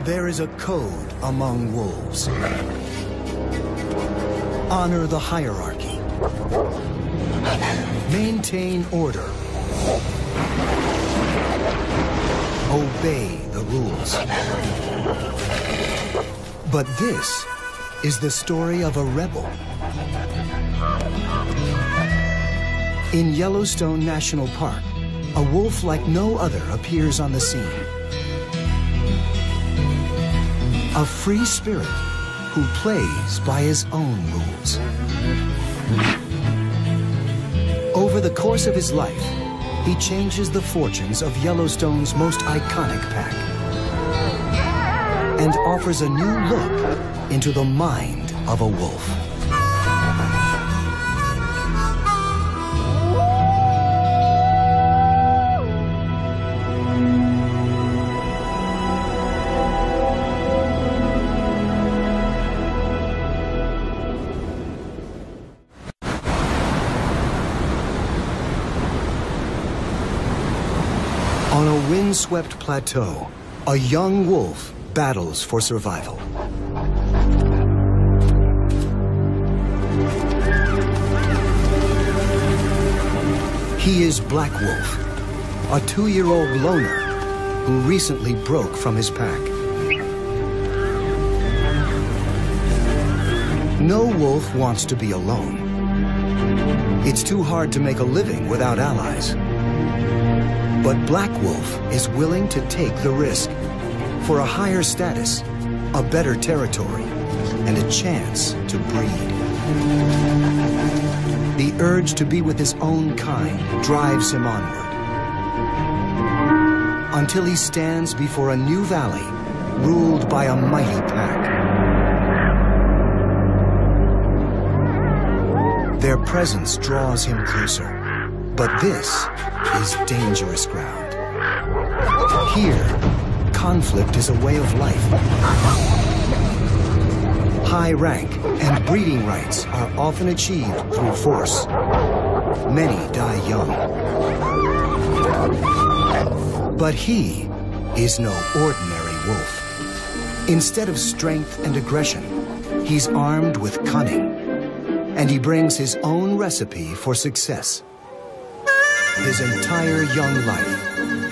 There is a code among wolves. Honor the hierarchy. Maintain order. Obey the rules. But this is the story of a rebel. In Yellowstone National Park, a wolf like no other appears on the scene. A free spirit who plays by his own rules. Over the course of his life, he changes the fortunes of Yellowstone's most iconic pack and offers a new look into the mind of a wolf. On a windswept plateau, a young wolf battles for survival. He is Black Wolf, a 2-year-old loner who recently broke from his pack. No wolf wants to be alone. It's too hard to make a living without allies. But Black Wolf is willing to take the risk for a higher status, a better territory, and a chance to breed. The urge to be with his own kind drives him onward, until he stands before a new valley ruled by a mighty pack. Their presence draws him closer, but this is dangerous ground. Here, conflict is a way of life. High rank and breeding rights are often achieved through force. Many die young. But he is no ordinary wolf. Instead of strength and aggression, he's armed with cunning, and he brings his own recipe for success. His entire young life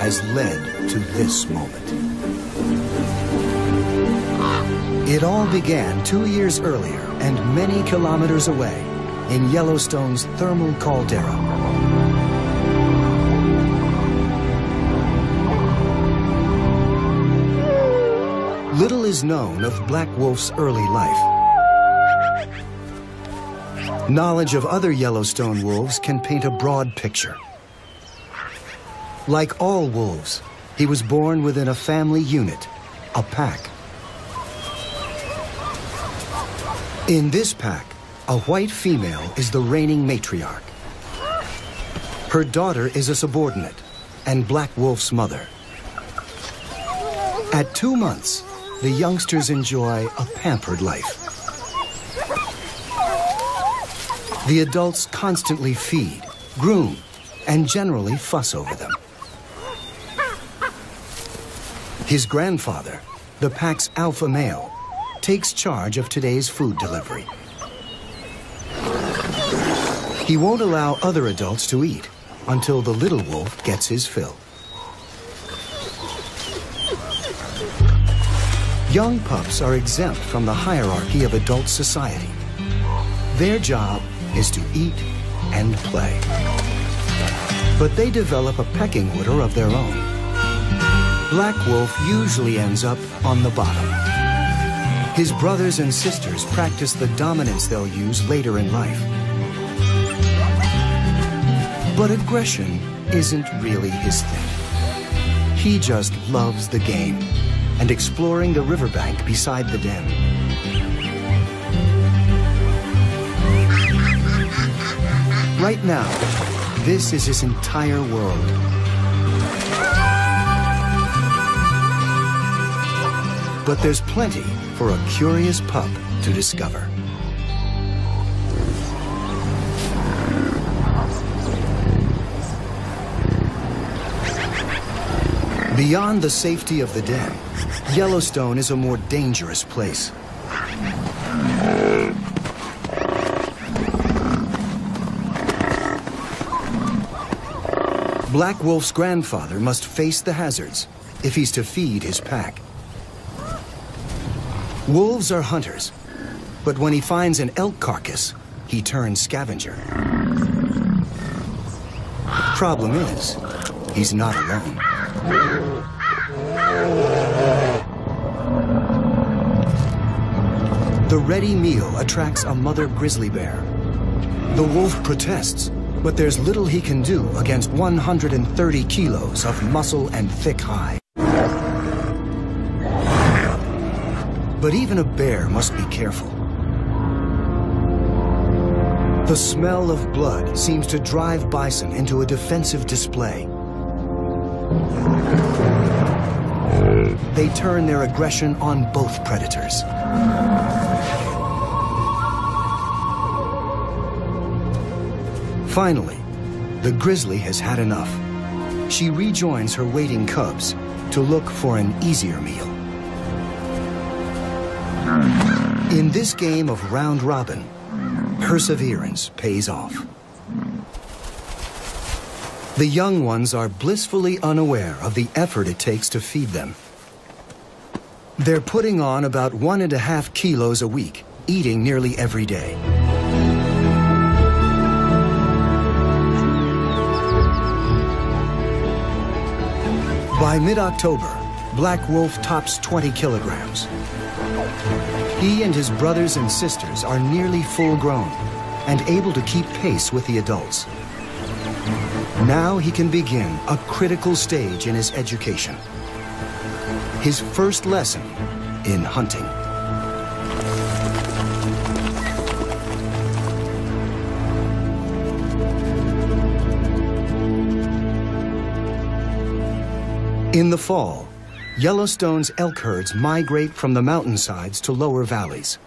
has led to this moment. It all began 2 years earlier and many kilometers away in Yellowstone's thermal caldera. Little is known of Black Wolf's early life. Knowledge of other Yellowstone wolves can paint a broad picture. Like all wolves, he was born within a family unit, a pack. In this pack, a white female is the reigning matriarch. Her daughter is a subordinate and Black Wolf's mother. At 2 months, the youngsters enjoy a pampered life. The adults constantly feed, groom, and generally fuss over them. His grandfather, the pack's alpha male, takes charge of today's food delivery. He won't allow other adults to eat until the little wolf gets his fill. Young pups are exempt from the hierarchy of adult society. Their job is to eat and play. But they develop a pecking order of their own. Black Wolf usually ends up on the bottom. His brothers and sisters practice the dominance they'll use later in life. But aggression isn't really his thing. He just loves the game and exploring the riverbank beside the den. Right now, this is his entire world. But there's plenty for a curious pup to discover. Beyond the safety of the den, Yellowstone is a more dangerous place. Black Wolf's grandfather must face the hazards if he's to feed his pack. Wolves are hunters, but when he finds an elk carcass, he turns scavenger. Problem is, he's not alone. The ready meal attracts a mother grizzly bear. The wolf protests, but there's little he can do against 130 kilos of muscle and thick hide. But even a bear must be careful. The smell of blood seems to drive bison into a defensive display. They turn their aggression on both predators. Finally, the grizzly has had enough. She rejoins her waiting cubs to look for an easier meal. In this game of round robin, perseverance pays off. The young ones are blissfully unaware of the effort it takes to feed them. They're putting on about 1.5 kilos a week, eating nearly every day. By mid-October, Black Wolf tops 20 kilograms. He and his brothers and sisters are nearly full-grown and able to keep pace with the adults. Now he can begin a critical stage in his education. His first lesson in hunting. In the fall, Yellowstone's elk herds migrate from the mountainsides to lower valleys.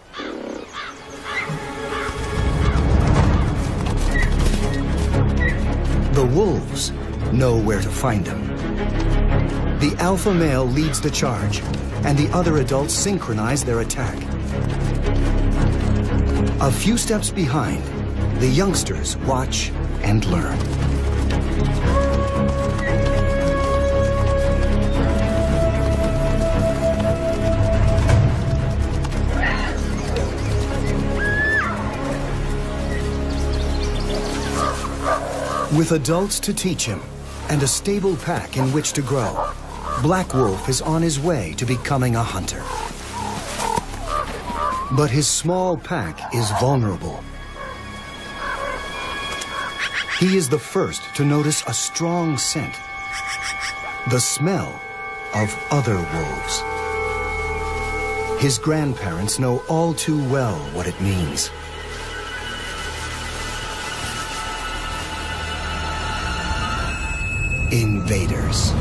The wolves know where to find them. The alpha male leads the charge, and the other adults synchronize their attack. A few steps behind, the youngsters watch and learn. With adults to teach him and a stable pack in which to grow, Black Wolf is on his way to becoming a hunter. But his small pack is vulnerable. He is the first to notice a strong scent, the smell of other wolves. His grandparents know all too well what it means. Invaders.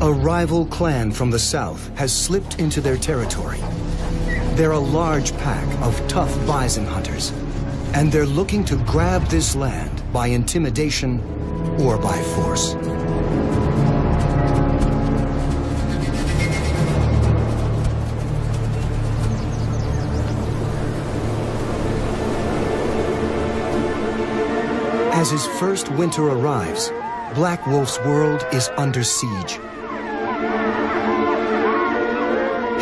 A rival clan from the south has slipped into their territory. They're a large pack of tough bison hunters, and they're looking to grab this land by intimidation or by force. As his first winter arrives, Black Wolf's world is under siege.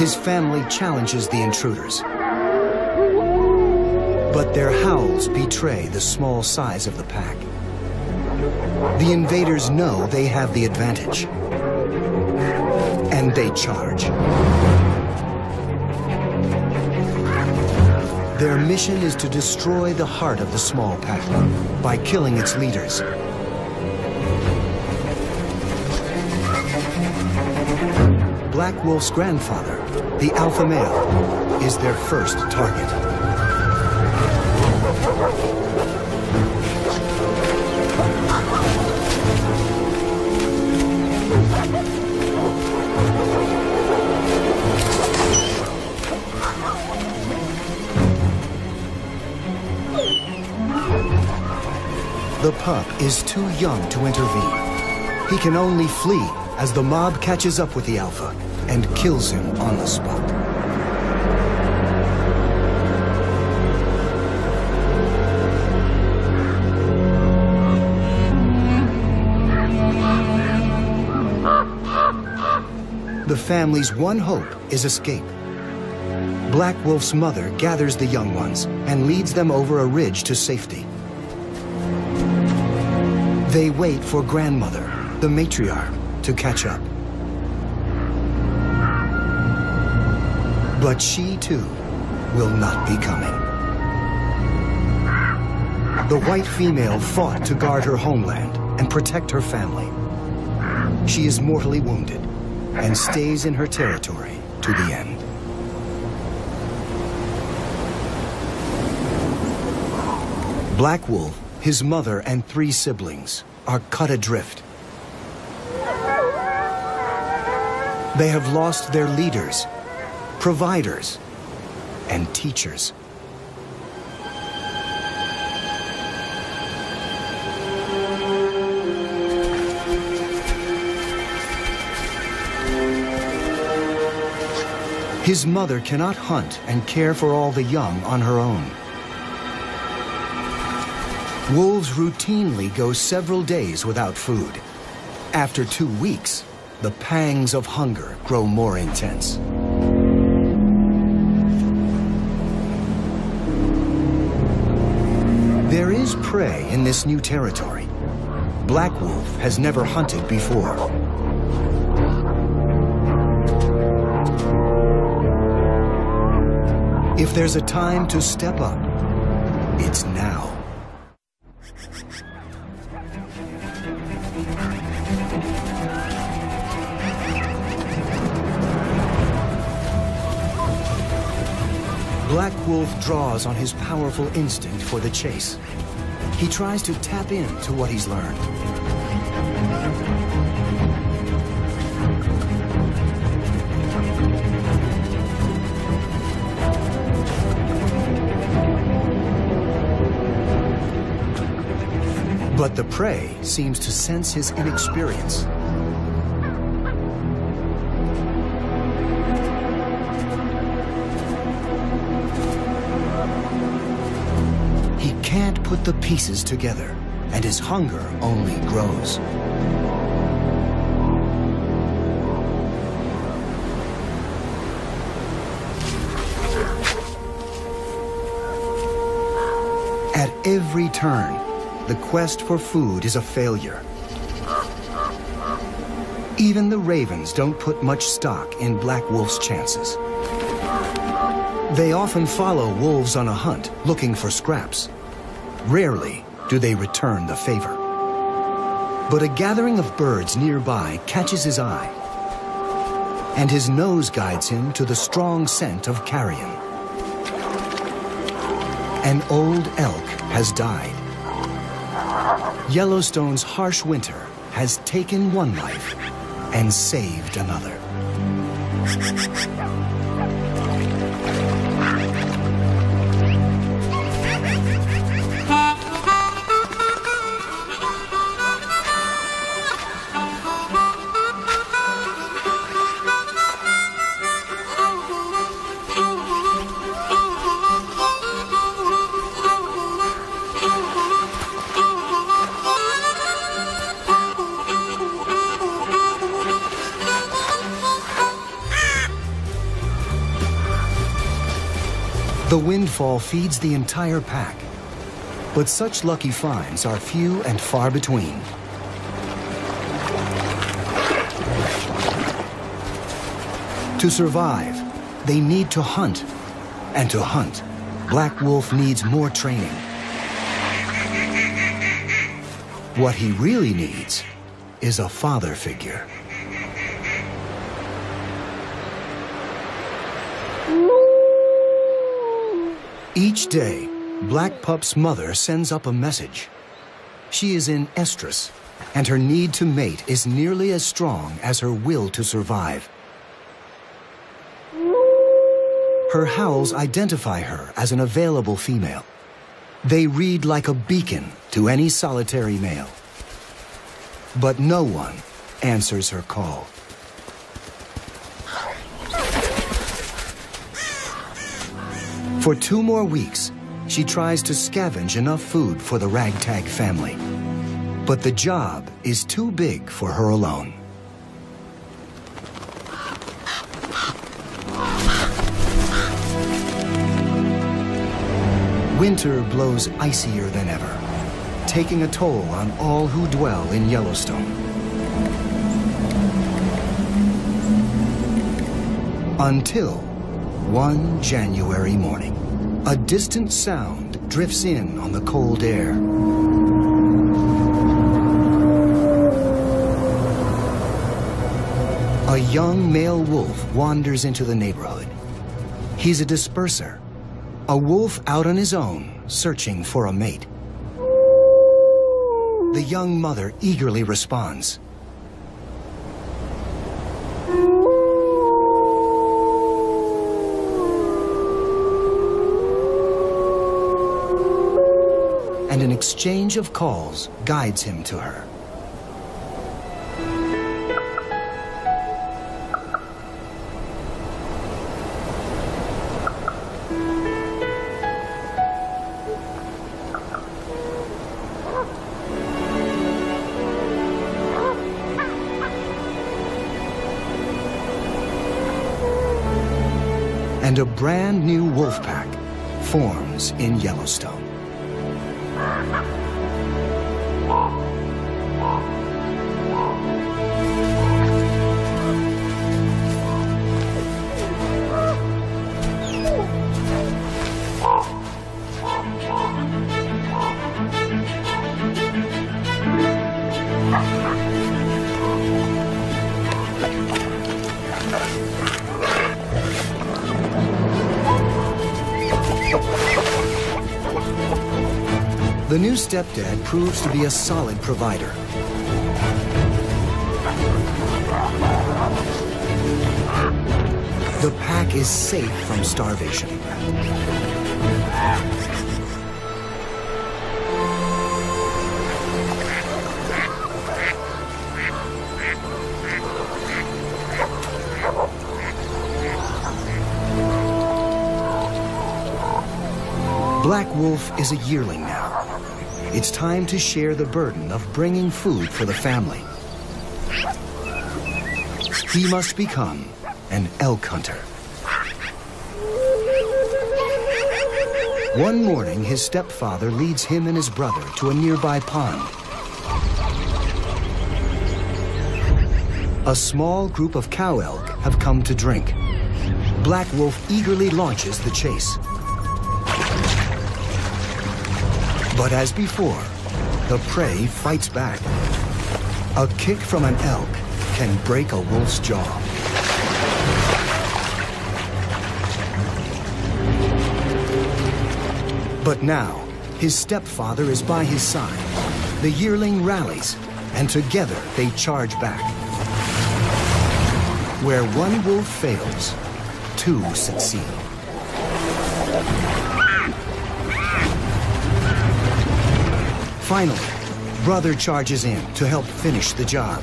His family challenges the intruders, but their howls betray the small size of the pack. The invaders know they have the advantage, and they charge. Their mission is to destroy the heart of the small pack by killing its leaders. Black Wolf's grandfather, the alpha male, is their first target. The pup is too young to intervene, He can only flee as the mob catches up with the alpha and kills him on the spot. The family's one hope is escape. Black Wolf's mother gathers the young ones and leads them over a ridge to safety. They wait for grandmother, the matriarch, to catch up. But she, too, will not be coming. The white female fought to guard her homeland and protect her family. She is mortally wounded and stays in her territory to the end. Black Wolf, his mother, and 3 siblings are cut adrift. They have lost their leaders, providers, and teachers. His mother cannot hunt and care for all the young on her own. Wolves routinely go several days without food. After 2 weeks, the pangs of hunger grow more intense. There is prey in this new territory. Black Wolf has never hunted before. If there's a time to step up, it's now. Black Wolf draws on his powerful instinct for the chase. He tries to tap into what he's learned. But the prey seems to sense his inexperience. He can't put the pieces together, and his hunger only grows. At every turn, the quest for food is a failure. Even the ravens don't put much stock in Black Wolf's chances. They often follow wolves on a hunt, looking for scraps. Rarely do they return the favor. But a gathering of birds nearby catches his eye, and his nose guides him to the strong scent of carrion. An old elk has died. Yellowstone's harsh winter has taken one life and saved another. The windfall feeds the entire pack, but such lucky finds are few and far between. To survive, they need to hunt, and to hunt, Black Wolf needs more training. What he really needs is a father figure. Each day, Black Pup's mother sends up a message. She is in estrus, and her need to mate is nearly as strong as her will to survive. Her howls identify her as an available female. They read like a beacon to any solitary male. But no one answers her call. For 2 more weeks, she tries to scavenge enough food for the ragtag family. But the job is too big for her alone. Winter blows icier than ever, taking a toll on all who dwell in Yellowstone. Until one January morning, a distant sound drifts in on the cold air. A young male wolf wanders into the neighborhood. He's a disperser, a wolf out on his own, searching for a mate. The young mother eagerly responds. And an exchange of calls guides him to her. And a brand new wolf pack forms in Yellowstone. The new stepdad proves to be a solid provider. The pack is safe from starvation. Black Wolf is a yearling now. It's time to share the burden of bringing food for the family. He must become an elk hunter. One morning, his stepfather leads him and his brother to a nearby pond. A small group of cow elk have come to drink. Black Wolf eagerly launches the chase. But as before, the prey fights back. A kick from an elk can break a wolf's jaw. But now, his stepfather is by his side. The yearling rallies, and together they charge back. Where one wolf fails, 2 succeed. Finally, brother charges in to help finish the job.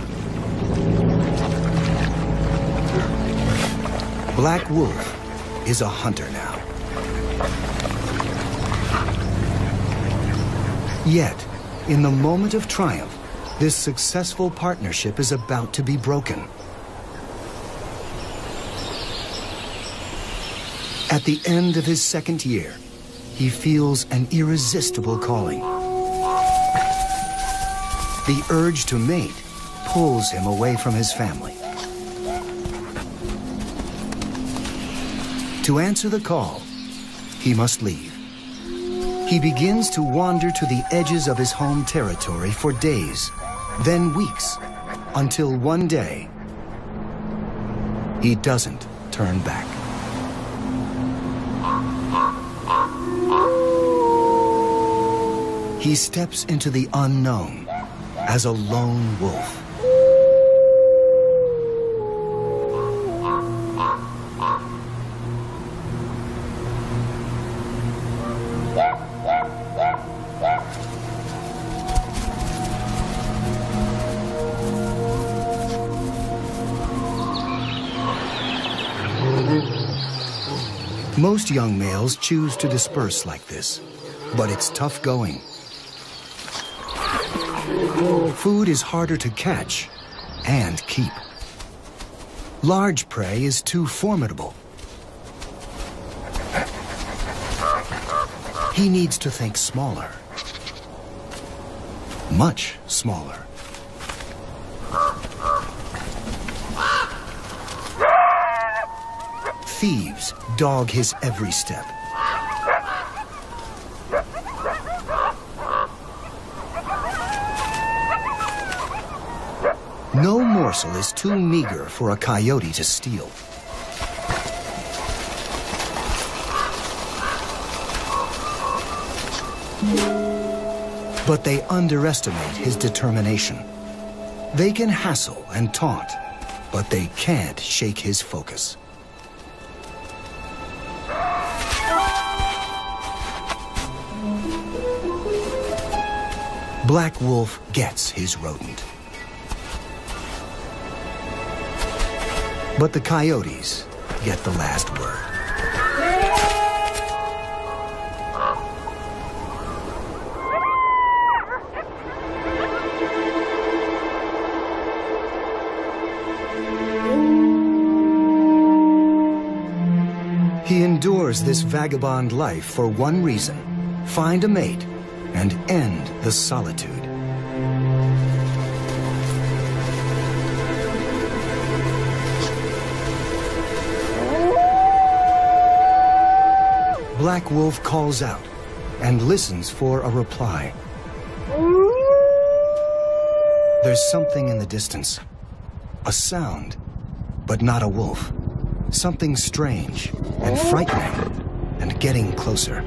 Black Wolf is a hunter now. Yet, in the moment of triumph, this successful partnership is about to be broken. At the end of his 2nd year, he feels an irresistible calling. The urge to mate pulls him away from his family. To answer the call, he must leave. He begins to wander to the edges of his home territory for days, then weeks, until one day, he doesn't turn back. He steps into the unknown as a lone wolf. Most young males choose to disperse like this, but it's tough going. Food is harder to catch and keep. Large prey is too formidable. He needs to think smaller. Much smaller. Thieves dog his every step. No morsel is too meager for a coyote to steal. But they underestimate his determination. They can hassle and taunt, but they can't shake his focus. Black Wolf gets his rodent. But the coyotes get the last word. He endures this vagabond life for one reason: find a mate and end the solitude. Black Wolf calls out and listens for a reply. There's something in the distance. A sound, but not a wolf. Something strange and frightening and getting closer.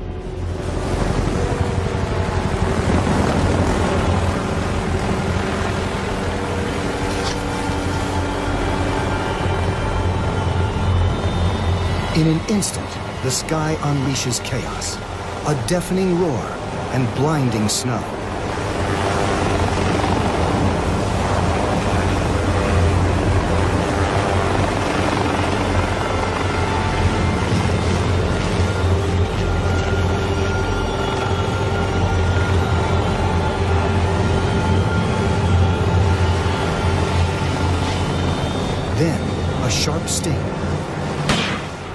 In an instant, the sky unleashes chaos, a deafening roar and blinding snow. Then, a sharp sting,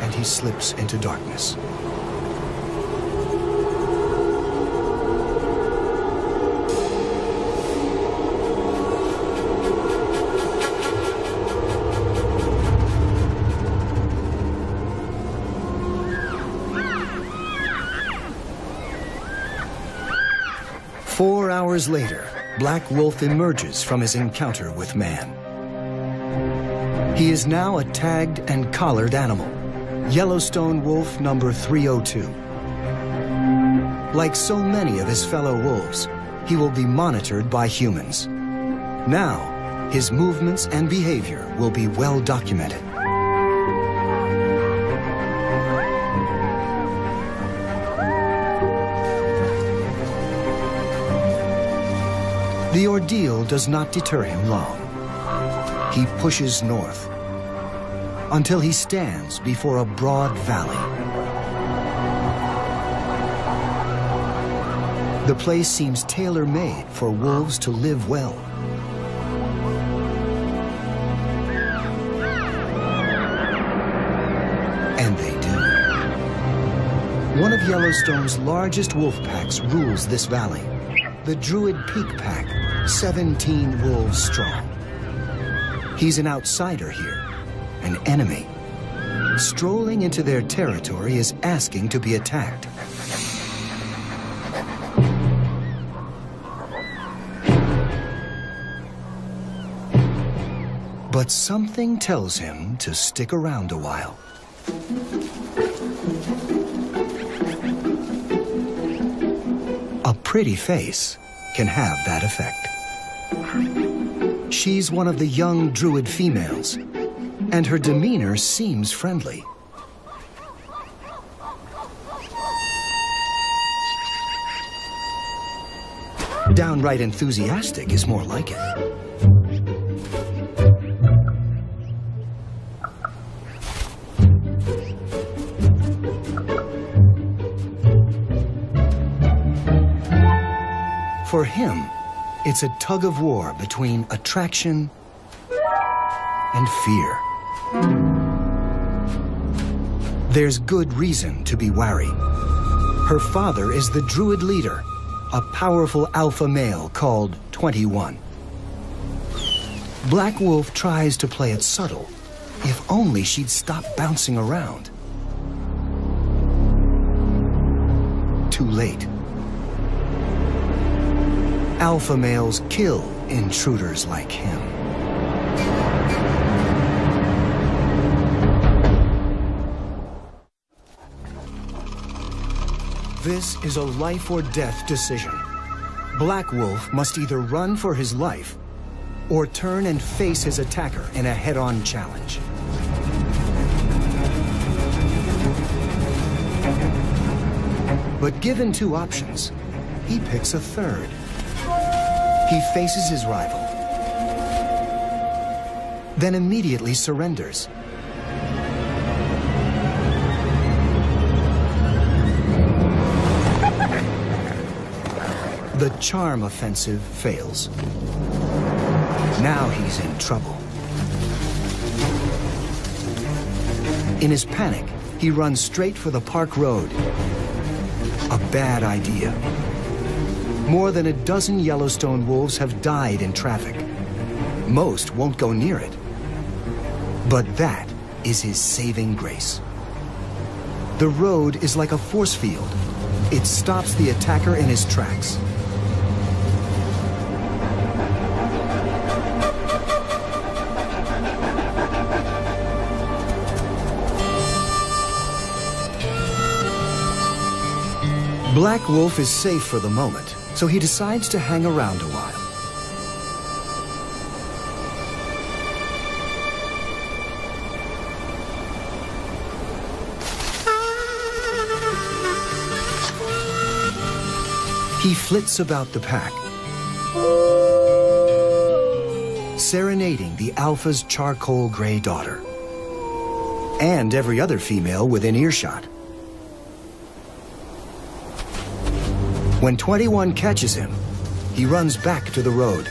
and he slips into darkness. Four hours later, Black Wolf emerges from his encounter with man. He is now a tagged and collared animal, Yellowstone wolf number 302. Like so many of his fellow wolves, he will be monitored by humans. Now, his movements and behavior will be well documented. The ordeal does not deter him long. He pushes north until he stands before a broad valley. The place seems tailor-made for wolves to live well. And they do. One of Yellowstone's largest wolf packs rules this valley. The Druid Peak Pack, 17 wolves strong. He's an outsider here, an enemy. Strolling into their territory is asking to be attacked. But something tells him to stick around a while. A pretty face can have that effect. She's one of the young Druid females, and her demeanor seems friendly. Downright enthusiastic is more like it. him, it's a tug of war between attraction and fear. There's good reason to be wary. Her father is the Druid leader, a powerful alpha male called 21. Black Wolf tries to play it subtle. If only she'd stop bouncing around. Too late. Alpha males kill intruders like him. This is a life or death decision. Black Wolf must either run for his life or turn and face his attacker in a head-on challenge. But given two options, he picks a third. He faces his rival, then immediately surrenders. The charm offensive fails. Now he's in trouble. In his panic, he runs straight for the park road. A bad idea. More than a dozen Yellowstone wolves have died in traffic. Most won't go near it. But that is his saving grace. The road is like a force field. It stops the attacker in his tracks. Black Wolf is safe for the moment, so he decides to hang around a while. He flits about the pack, serenading the alpha's charcoal gray daughter, and every other female within earshot. When 21 catches him, he runs back to the road.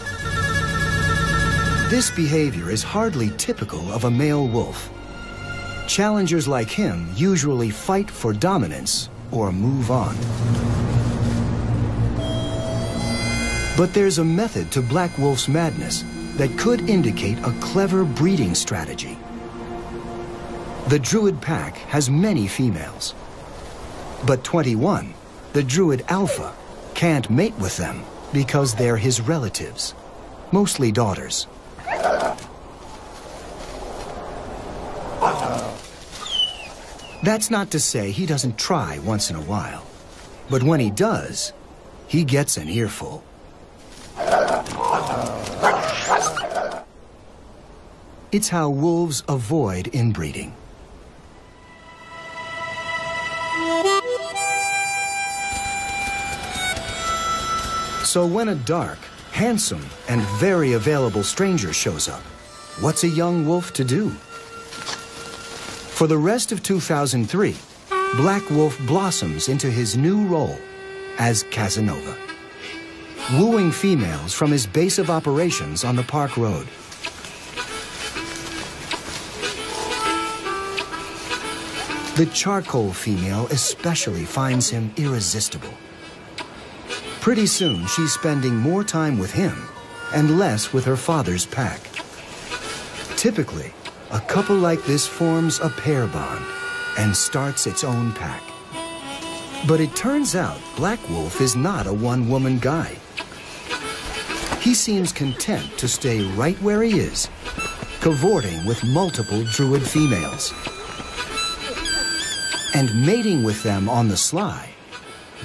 This behavior is hardly typical of a male wolf. Challengers like him usually fight for dominance or move on. But there's a method to Black Wolf's madness that could indicate a clever breeding strategy. The Druid pack has many females, but 21, the Druid alpha, can't mate with them because they're his relatives, mostly daughters. That's not to say he doesn't try once in a while, but when he does, he gets an earful. It's how wolves avoid inbreeding. So when a dark, handsome, and very available stranger shows up, what's a young wolf to do? For the rest of 2003, Black Wolf blossoms into his new role as Casanova, wooing females from his base of operations on the park road. The charcoal female especially finds him irresistible. Pretty soon, she's spending more time with him and less with her father's pack. Typically, a couple like this forms a pair bond and starts its own pack. But it turns out Black Wolf is not a one-woman guy. He seems content to stay right where he is, cavorting with multiple Druid females and mating with them on the sly,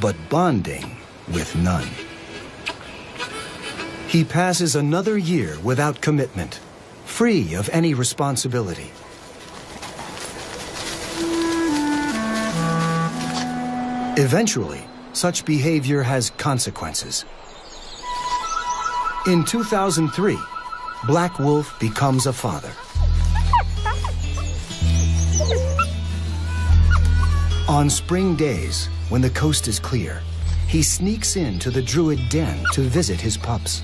but bonding with none. He passes another year without commitment, free of any responsibility. Eventually, such behavior has consequences. In 2003, Black Wolf becomes a father. On spring days, when the coast is clear, he sneaks into the Druid den to visit his pups.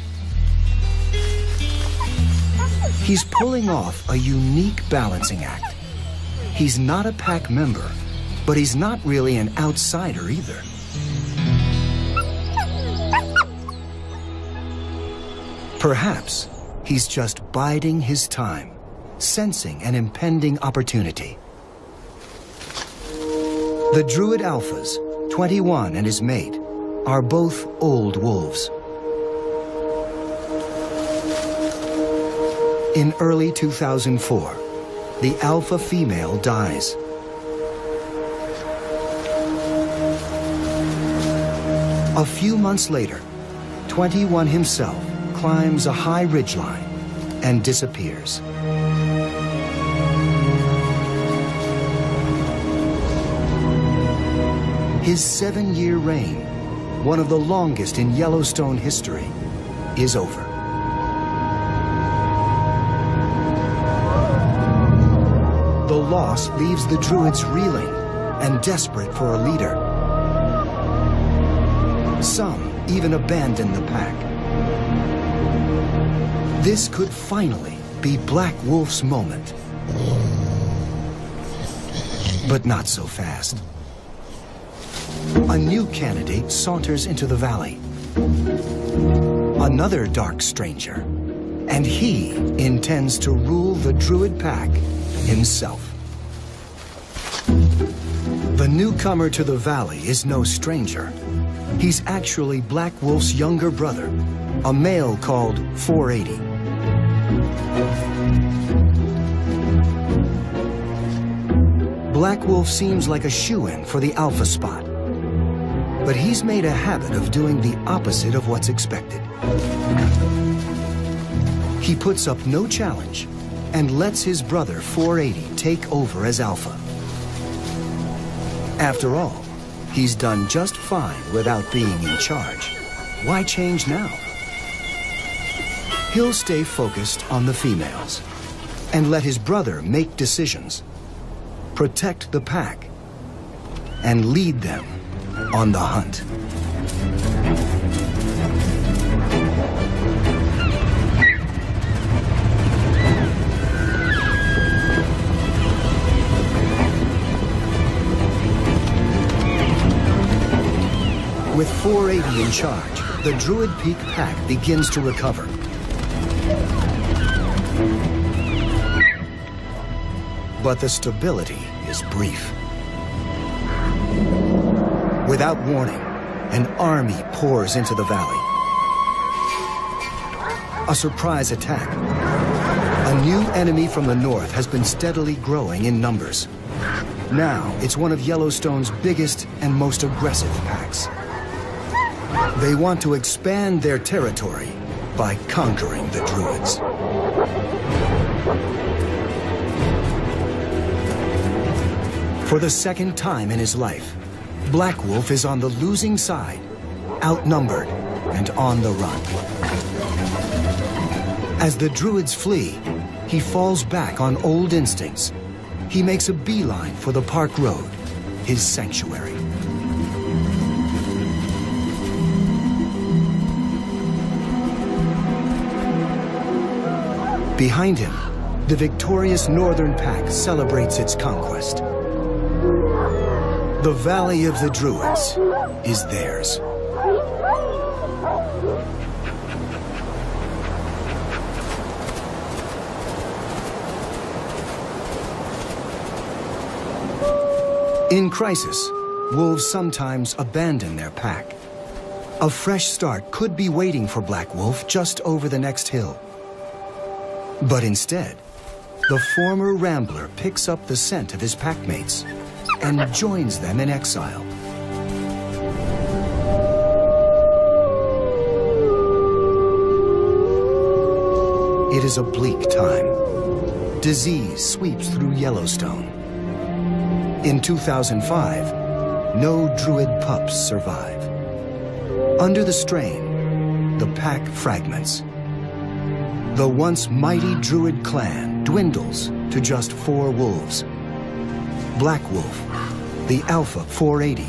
He's pulling off a unique balancing act. He's not a pack member, but he's not really an outsider either. Perhaps he's just biding his time, sensing an impending opportunity. The Druid Alphas, 21 and his mate, are both old wolves. In early 2004, the alpha female dies. A few months later, 21 himself climbs a high ridgeline and disappears. His 7-year reign, one of the longest in Yellowstone history, is over. The loss leaves the Druids reeling and desperate for a leader. Some even abandon the pack. This could finally be Black Wolf's moment. But not so fast. A new candidate saunters into the valley. Another dark stranger. And he intends to rule the Druid pack himself. The newcomer to the valley is no stranger. He's actually Black Wolf's younger brother, a male called 480. Black Wolf seems like a shoo-in for the alpha spot, but he's made a habit of doing the opposite of what's expected. He puts up no challenge and lets his brother 480 take over as alpha. After all, he's done just fine without being in charge. Why change now? He'll stay focused on the females and let his brother make decisions, protect the pack, and lead them on the hunt. With 480 in charge, the Druid Peak pack begins to recover. But the stability is brief. Without warning, an army pours into the valley. A surprise attack. A new enemy from the north has been steadily growing in numbers. Now, it's one of Yellowstone's biggest and most aggressive packs. They want to expand their territory by conquering the Druids. For the second time in his life, Black Wolf is on the losing side, outnumbered and on the run. As the Druids flee, he falls back on old instincts. He makes a beeline for the Park Road, his sanctuary. Behind him, the victorious Northern Pack celebrates its conquest. The Valley of the Druids is theirs. In crisis, wolves sometimes abandon their pack. A fresh start could be waiting for Black Wolf just over the next hill. But instead, the former rambler picks up the scent of his packmates and joins them in exile. It is a bleak time. Disease sweeps through Yellowstone. In 2005, no Druid pups survive. Under the strain, the pack fragments. The once mighty Druid clan dwindles to just 4 wolves. Black Wolf, the Alpha 480,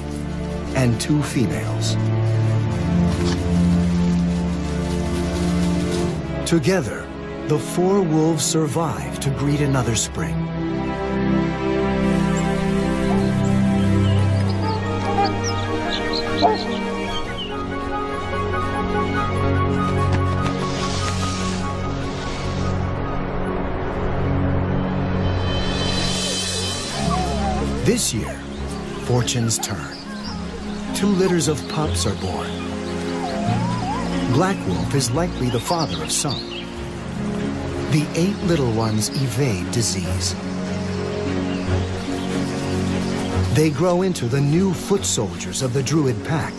and 2 females. Together, the 4 wolves survive to greet another spring. This year, fortunes turn. 2 litters of pups are born. Black Wolf is likely the father of some. The 8 little ones evade disease. They grow into the new foot soldiers of the Druid pack.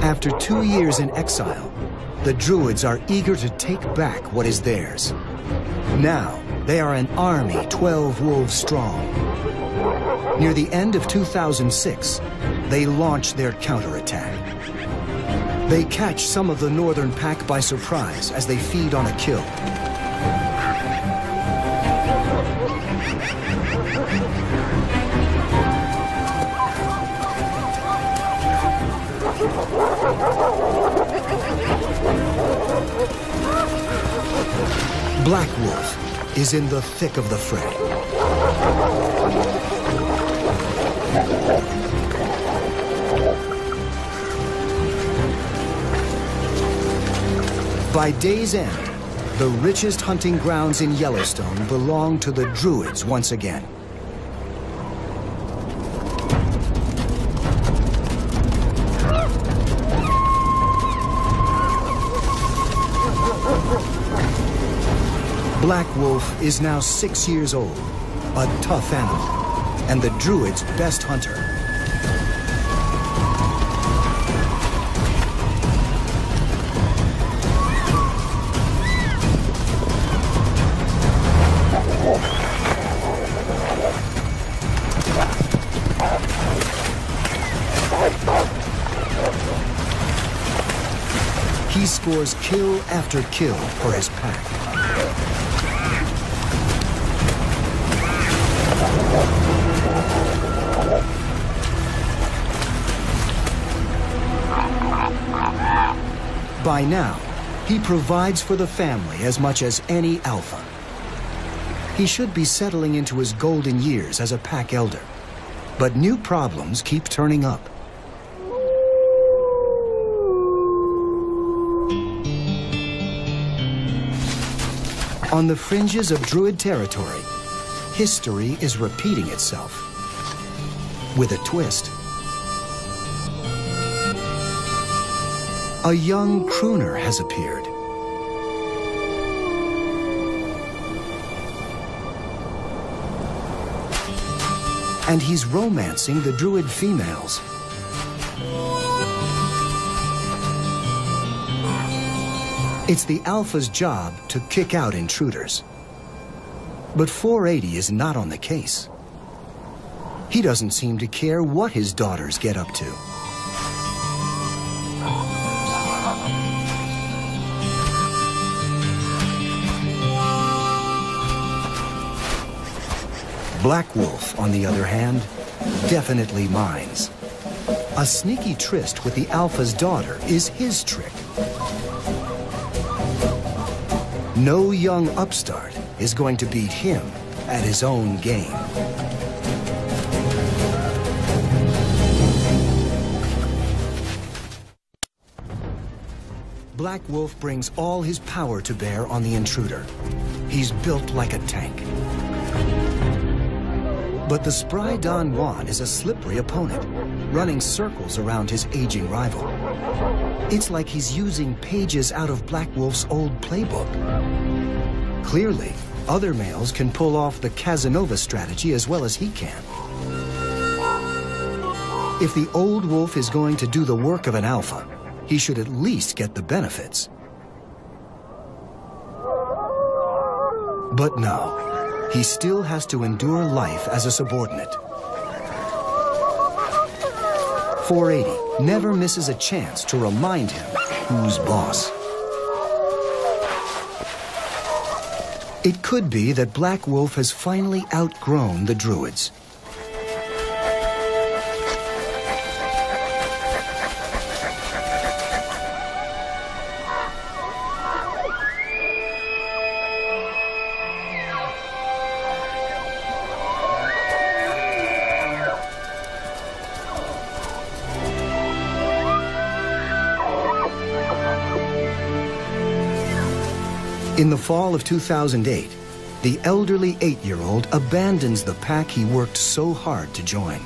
After 2 years in exile, the Druids are eager to take back what is theirs. Now, they are an army 12 wolves strong. Near the end of 2006, they launch their counterattack. They catch some of the northern pack by surprise as they feed on a kill. Black Wolf is in the thick of the fray. By day's end, the richest hunting grounds in Yellowstone belong to the Druids once again. Black Wolf is now 6 years old, a tough animal, and the Druids' best hunter. He scores kill after kill for his pack. By now, he provides for the family as much as any alpha. He should be settling into his golden years as a pack elder, but new problems keep turning up. On the fringes of Druid territory, history is repeating itself with a twist. A young crooner has appeared. And he's romancing the Druid females. It's the alpha's job to kick out intruders. But 480 is not on the case. He doesn't seem to care what his daughters get up to. Black Wolf, on the other hand, definitely minds. A sneaky tryst with the alpha's daughter is his trick. No young upstart is going to beat him at his own game. Black Wolf brings all his power to bear on the intruder. He's built like a tank. But the spry Don Juan is a slippery opponent, running circles around his aging rival. It's like he's using pages out of Black Wolf's old playbook. Clearly, other males can pull off the Casanova strategy as well as he can. If the old wolf is going to do the work of an alpha, he should at least get the benefits. But no. He still has to endure life as a subordinate. 480 never misses a chance to remind him who's boss. It could be that Black Wolf has finally outgrown the Druids. In the fall of 2008, the elderly 8-year-old abandons the pack he worked so hard to join.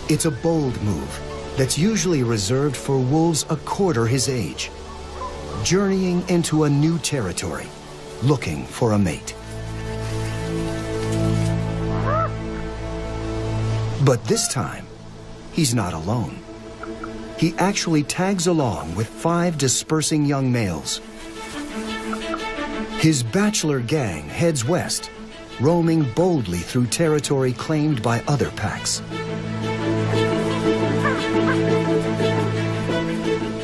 It's a bold move that's usually reserved for wolves a quarter his age, journeying into a new territory, looking for a mate. But this time, he's not alone. He actually tags along with 5 dispersing young males. His bachelor gang heads west, roaming boldly through territory claimed by other packs.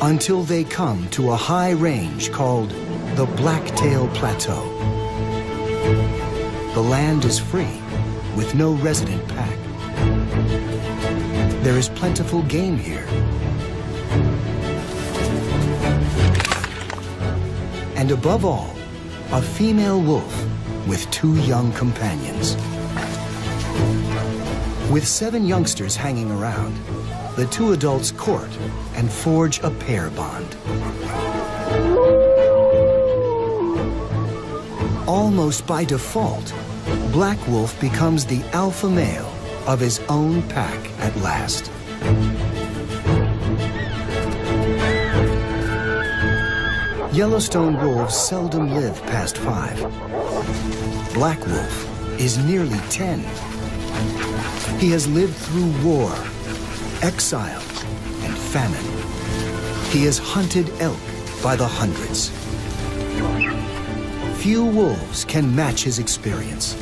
Until they come to a high range called the Blacktail Plateau. The land is free, with no resident pack. There is plentiful game here. And above all, a female wolf with 2 young companions. With 7 youngsters hanging around, the 2 adults court and forge a pair bond. Almost by default, Black Wolf becomes the alpha male of his own pack at last. Yellowstone wolves seldom live past 5. Black Wolf is nearly 10. He has lived through war, exile, and famine. He has hunted elk by the hundreds. Few wolves can match his experience.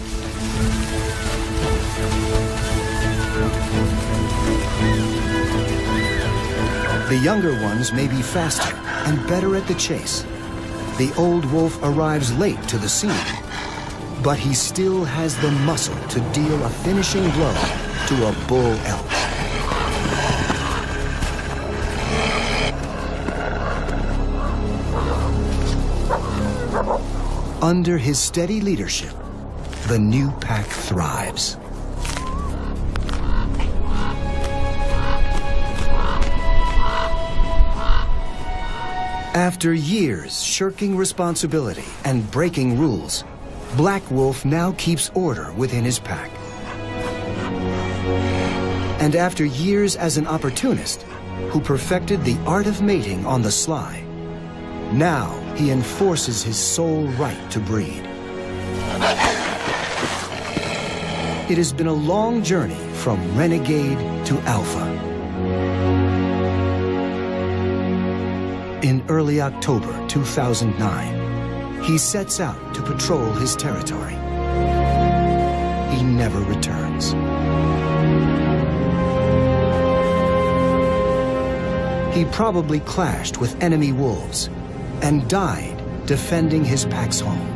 The younger ones may be faster and better at the chase. The old wolf arrives late to the scene, but he still has the muscle to deal a finishing blow to a bull elk. Under his steady leadership, the new pack thrives. After years shirking responsibility and breaking rules, Black Wolf now keeps order within his pack. And after years as an opportunist who perfected the art of mating on the sly, now he enforces his sole right to breed. It has been a long journey from renegade to alpha. In early October 2009, he sets out to patrol his territory. He never returns. He probably clashed with enemy wolves and died defending his pack's home.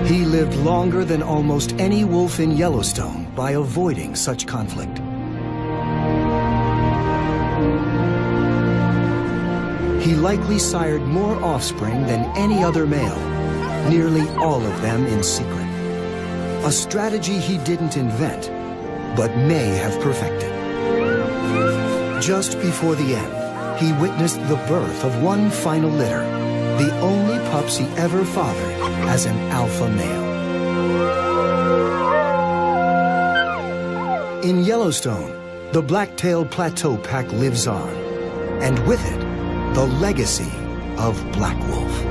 He lived longer than almost any wolf in Yellowstone by avoiding such conflict. He likely sired more offspring than any other male, nearly all of them in secret. A strategy he didn't invent, but may have perfected. Just before the end, he witnessed the birth of one final litter, the only pups he ever fathered as an alpha male. In Yellowstone, the Blacktail Plateau pack lives on, and with it, the legacy of Black Wolf.